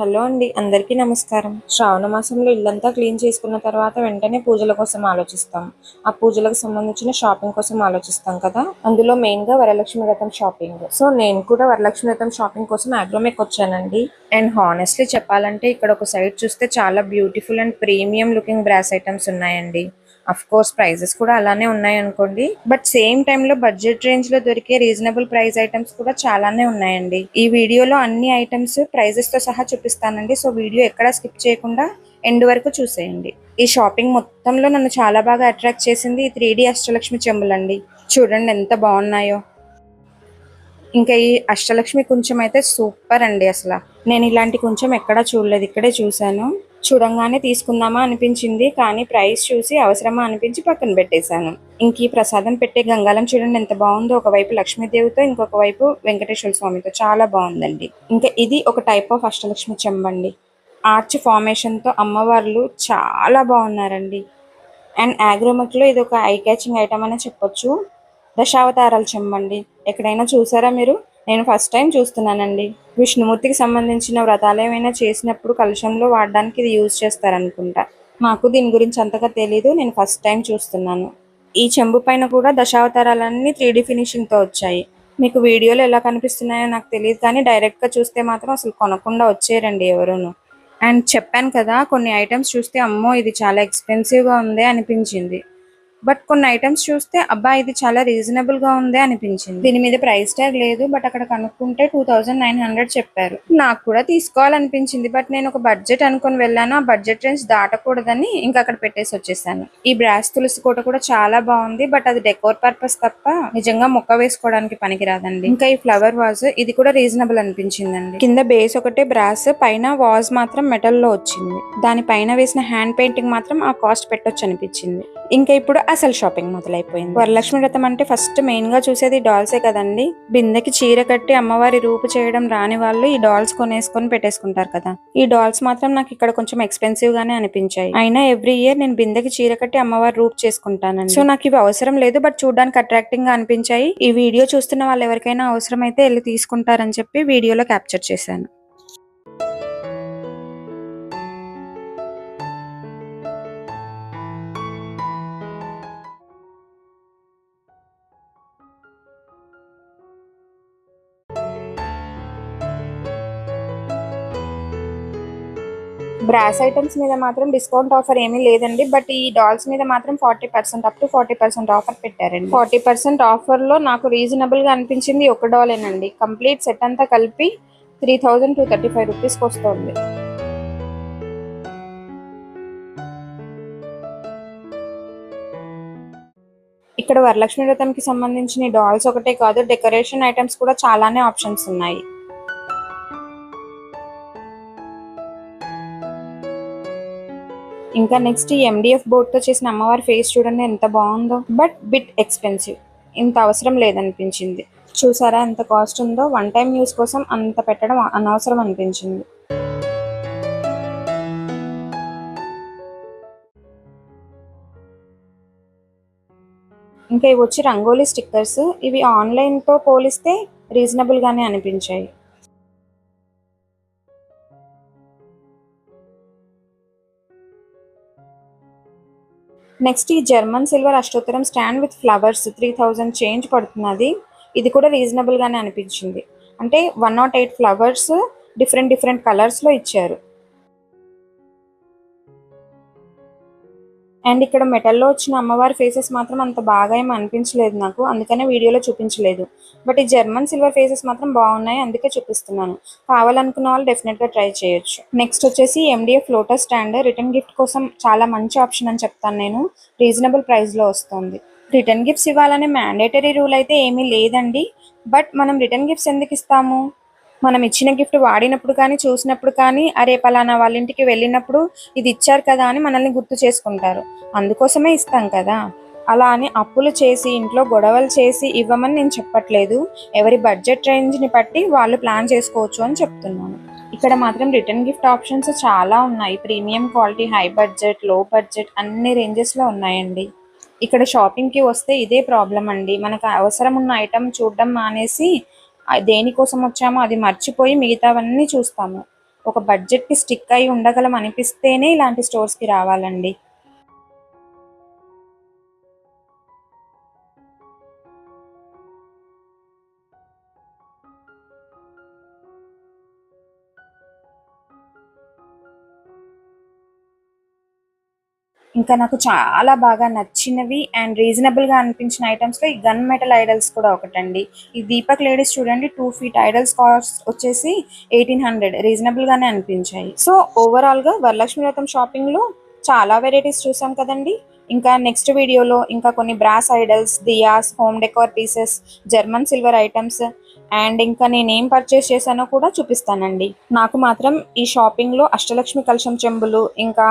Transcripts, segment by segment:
Hello అండి, అందరికీ నమస్కారం. శ్రావణ మాసంలో ఇల్లంతా క్లీన్ చేసుకున్న తర్వాత వెంటనే పూజల కోసం ఆలోచిస్తాం. ఆ పూజలకు సంబంధించిన షాపింగ్ కోసం ఆలోచిస్తాం కదా. అందులో మెయిన్ గా వరలక్ష్మి వ్రతం షాపింగ్. సో నేను కూడా వరలక్ష్మి వ్రతం షాపింగ్ కోసం ఆగ్రోమేక్ వచ్చానండి. అండ్ హానెస్ట్లీ చెప్పాలంటే ఇక్కడ ఒక సైడ్ చూస్తే చాలా beautiful and premium looking brass items ఉన్నాయండి. అఫ్ కోర్స్ ప్రైజెస్ కూడా అలానే ఉన్నాయి అనుకోండి. బట్ సేమ్ టైమ్ లో బడ్జెట్ రేంజ్ లో దొరికే రీజనబుల్ ప్రైస్ ఐటమ్స్ కూడా చాలానే ఉన్నాయండి. ఈ వీడియోలో అన్ని ఐటమ్స్ ప్రైజెస్ తో సహా చూపిస్తానండి. సో వీడియో ఎక్కడా స్కిప్ చేయకుండా ఎండ్ వరకు చూసేయండి. ఈ షాపింగ్ మొత్తంలో నన్ను చాలా బాగా అట్రాక్ట్ చేసింది ఈ 3D అష్టలక్ష్మి చెంబులండి. చూడండి ఎంత బాగున్నాయో. ఇంకా ఈ అష్టలక్ష్మి కుంచం అయితే సూపర్ అండి. అసలు నేను ఇలాంటి కుంచం ఎక్కడా చూడలేదు, ఇక్కడే చూశాను. చూడంగానే తీసుకుందామా అనిపించింది, కానీ ప్రైస్ చూసి అవసరమా అనిపించి పక్కన పెట్టేశాను. ఇంక ఈ ప్రసాదం పెట్టే గంగాలం చూడండి ఎంత బాగుందో. ఒకవైపు లక్ష్మీదేవితో, ఇంకొక వైపు వెంకటేశ్వర స్వామితో చాలా బాగుందండి. ఇంకా ఇది ఒక టైప్ ఆఫ్ అష్టలక్ష్మి చెంబండి. ఆర్చ్ ఫార్మేషన్తో అమ్మవార్లు చాలా బాగున్నారండి. అండ్ ఆగ్రోమెక్లో ఇది ఒక ఐ క్యాచింగ్ ఐటమ్ అని చెప్పొచ్చు. దశావతారాలు చెంబండి. ఎక్కడైనా చూసారా మీరు? నేను ఫస్ట్ టైం చూస్తున్నానండి. విష్ణుమూర్తికి సంబంధించిన వ్రతాలు ఏమైనా చేసినప్పుడు కలశంలో వాడడానికి ఇది యూజ్ చేస్తారనుకుంటా. నాకు దీని గురించి అంతగా తెలీదు, నేను ఫస్ట్ టైం చూస్తున్నాను. ఈ చెంబు పైన కూడా దశావతారాలన్నీ 3D ఫినిషింగ్తో వచ్చాయి. మీకు వీడియోలో ఎలా కనిపిస్తున్నాయో నాకు తెలియదు, కానీ డైరెక్ట్గా చూస్తే మాత్రం అసలు కొనకుండా వచ్చేయరండి ఎవరును. అండ్ చెప్పాను కదా, కొన్ని ఐటమ్స్ చూస్తే అమ్మో ఇది చాలా ఎక్స్పెన్సివ్గా ఉందే అనిపించింది. బట్ కొన్ని ఐటమ్స్ చూస్తే అబ్బా ఇది చాలా రీజనబుల్ గా ఉందే అనిపించింది. దీని మీద ప్రైస్ ట్యాగ్ లేదు, బట్ అక్కడ కనుక్కుంటే 2900 చెప్పారు. నాకు కూడా తీసుకోవాలనిపించింది, బట్ నేను ఒక బడ్జెట్ అనుకుని వెళ్ళాను. ఆ బడ్జెట్ రేంజ్ దాటకూడదని ఇంకా అక్కడ పెట్టేసి వచ్చేసాను. ఈ బ్రాస్ తులసి కోట కూడా చాలా బాగుంది, బట్ అది డెకోర్ పర్పస్ తప్ప నిజంగా మొక్క వేసుకోవడానికి పనికిరాదండి. ఇంకా ఈ ఫ్లవర్ వాజ్ ఇది కూడా రీజనబుల్ అనిపించిందండి. కింద బేస్ ఒకటే బ్రాస్, పైన వాజ్ మాత్రం మెటల్ లో వచ్చింది. దానిపైన వేసిన హ్యాండ్ పెయింటింగ్ మాత్రం ఆ కాస్ట్ పెట్టొచ్చు అనిపించింది. ఇంకా ఇప్పుడు అసలు షాపింగ్ మొదలైపోయింది. వరలక్ష్మి వ్రతం అంటే ఫస్ట్ మెయిన్ గా చూసేది డాల్సే కదండి. బిందెకి చీర కట్టి అమ్మవారి రూపు చేయడం రాని వాళ్ళు ఈ డాల్స్ కొనేసుకొని పెట్టేసుకుంటారు కదా. ఈ డాల్స్ మాత్రం నాకు ఇక్కడ కొంచెం ఎక్స్పెన్సివ్ గానే అనిపించాయి. అయినా ఎవ్రీ ఇయర్ నేను బిందెకి చీర కట్టి అమ్మవారి రూపు చేసుకుంటానండి. సో నాకు ఇవి అవసరం లేదు, బట్ చూడడానికి అట్రాక్టింగ్ గా అనిపించాయి. ఈ వీడియో చూస్తున్న వాళ్ళు ఎవరికైనా అవసరం అయితే వెళ్ళి తీసుకుంటారని చెప్పి వీడియోలో క్యాప్చర్ చేశాను. బ్రాస్ ఐటమ్స్ మీద మాత్రం డిస్కౌంట్ ఆఫర్ ఏమీ లేదండి, బట్ ఈ డాల్స్ మీద మాత్రం 40% అప్ టు 40% ఆఫర్ పెట్టారండి. 40% ఆఫర్ లో నాకు రీజనబుల్ గా అనిపించింది ఒక డాలేనండి. కంప్లీట్ సెట్ అంతా కలిపి 3235 రూపీస్కి వస్తుంది. ఇక్కడ వరలక్ష్మి వ్రతంకి సంబంధించిన డాల్స్ ఒకటే కాదు, డెకరేషన్ ఐటమ్స్ కూడా చాలానే ఆప్షన్స్ ఉన్నాయి. ఇంకా నెక్స్ట్ ఈ MDF బోర్డ్ తో చేసిన అమ్మవారి ఫేస్ చూడండి ఎంత బాగుందో, బట్ బిట్ ఎక్స్పెన్సివ్. ఇంత అవసరం లేదనిపించింది. చూసారా ఎంత కాస్ట్ ఉందో. వన్ టైం యూస్ కోసం అంత పెట్టడం అనవసరం అనిపించింది. ఇంకా ఇవి వచ్చి రంగోలీ స్టిక్కర్స్. ఇవి ఆన్లైన్ తో పోలిస్తే రీజనబుల్ గానే అనిపించాయి. నెక్స్ట్ ఈ German silver Ashtottaram stand with flowers 3000 change పడుతున్నది. ఇది కూడా రీజనబుల్ గానే అనిపించింది. అంటే 108 ఫ్లవర్స్ డిఫరెంట్ డిఫరెంట్ కలర్స్ లో ఇచ్చారు. అండ్ ఇక్కడ మెటల్లో వచ్చిన అమ్మవారి ఫేసెస్ మాత్రం అంత బాగా ఏమి అనిపించలేదు నాకు, అందుకనే వీడియోలో చూపించలేదు. బట్ ఈ జర్మన్ సిల్వర్ ఫేసెస్ మాత్రం బాగున్నాయి, అందుకే చూపిస్తున్నాను. కావాలనుకున్న వాళ్ళు డెఫినెట్ గా ట్రై చేయొచ్చు. నెక్స్ట్ వచ్చేసి MDF lotus stand. Return gift కోసం చాలా మంచి ఆప్షన్ అని చెప్తాను నేను. రీజనబుల్ ప్రైస్ లో వస్తుంది. రిటర్న్ గిఫ్ట్స్ ఇవ్వాలనే మ్యాండేటరీ రూల్ అయితే ఏమీ లేదండి, బట్ మనం రిటర్న్ గిఫ్ట్స్ ఎందుకు ఇస్తాము? మనం ఇచ్చిన గిఫ్ట్ వాడినప్పుడు కానీ, చూసినప్పుడు కానీ, అరే పలానా వాళ్ళ ఇంటికి వెళ్ళినప్పుడు ఇది ఇచ్చారు కదా అని మనల్ని గుర్తు చేసుకుంటారు. అందుకోసమే ఇస్తాం కదా. అలా అని అప్పులు చేసి ఇంట్లో గొడవలు చేసి ఇవ్వమని నేను చెప్పట్లేదు. ఎవరి బడ్జెట్ రేంజ్ని బట్టి వాళ్ళు ప్లాన్ చేసుకోవచ్చు అని చెప్తున్నాను. ఇక్కడ మాత్రం రిటర్న్ గిఫ్ట్ ఆప్షన్స్ చాలా ఉన్నాయి. ప్రీమియం క్వాలిటీ, హై బడ్జెట్, లో బడ్జెట్ అన్ని రేంజెస్లో ఉన్నాయండి. ఇక్కడ షాపింగ్కి వస్తే ఇదే ప్రాబ్లం అండి. మనకు అవసరం ఉన్న ఐటమ్ చూడడం మానేసి దేనికోసం వచ్చామో అది మర్చిపోయి మిగతావన్నీ చూస్తాము. ఒక బడ్జెట్కి స్టిక్ అయి ఉండగలం అనిపిస్తేనే ఇలాంటి స్టోర్స్కి రావాలండి. ఇంకా నాకు చాలా బాగా నచ్చినవి అండ్ రీజనబుల్గా అనిపించిన ఐటమ్స్లో ఈ గన్ మెటల్ ఐడల్స్ కూడా ఒకటండి. ఈ దీపక్ లేడీస్ చూడండి, 2 feet ఐడల్స్ కాస్ట్ వచ్చేసి 1800, రీజనబుల్గానే అనిపించాయి. సో ఓవరాల్గా వరలక్ష్మి వ్రతం షాపింగ్లో చాలా వెరైటీస్ చూసాం కదండి. ఇంకా నెక్స్ట్ వీడియోలో ఇంకా కొన్ని brass idols, diyas, home decor pieces, German silver items and ఇంకా నేనేం పర్చేస్ చేశానో కూడా చూపిస్తానండి. నాకు మాత్రం ఈ షాపింగ్లో అష్టలక్ష్మి కలశం చెంబులు, ఇంకా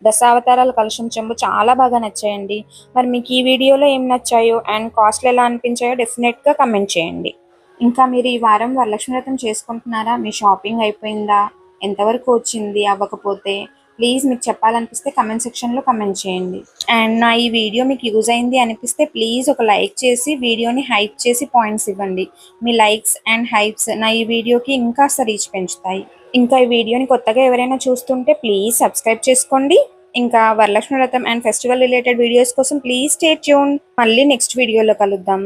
దశావతారాల కలశం చెంబు చాలా బాగా నచ్చాయండి. మరి మీకు ఈ వీడియోలో ఏం నచ్చాయో అండ్ కాస్ట్లు ఎలా అనిపించాయో డెఫినెట్గా కమెంట్ చేయండి. ఇంకా మీరు ఈ వారం వరలక్ష్మి వ్రతం చేసుకుంటున్నారా? మీ షాపింగ్ అయిపోయిందా? ఎంతవరకు వచ్చింది? అవ్వకపోతే ప్లీజ్ మీకు చెప్పాలనిపిస్తే కమెంట్ సెక్షన్లో కమెంట్ చేయండి. అండ్ నా ఈ వీడియో మీకు యూజ్ అయింది అనిపిస్తే ప్లీజ్ ఒక లైక్ చేసి వీడియోని హైప్ చేసి పాయింట్స్ ఇవ్వండి. మీ లైక్స్ అండ్ హైప్స్ నా ఈ వీడియోకి ఇంకాస్త రీచ్ పెంచుతాయి. ఇంకా ఈ వీడియోని కొత్తగా ఎవరైనా చూస్తుంటే ప్లీజ్ సబ్స్క్రైబ్ చేసుకోండి. ఇంకా వరలక్ష్మి వ్రతం అండ్ ఫెస్టివల్ రిలేటెడ్ వీడియోస్ కోసం ప్లీజ్ స్టే ట్యూన్. మళ్ళీ నెక్స్ట్ వీడియోలో కలుద్దాం.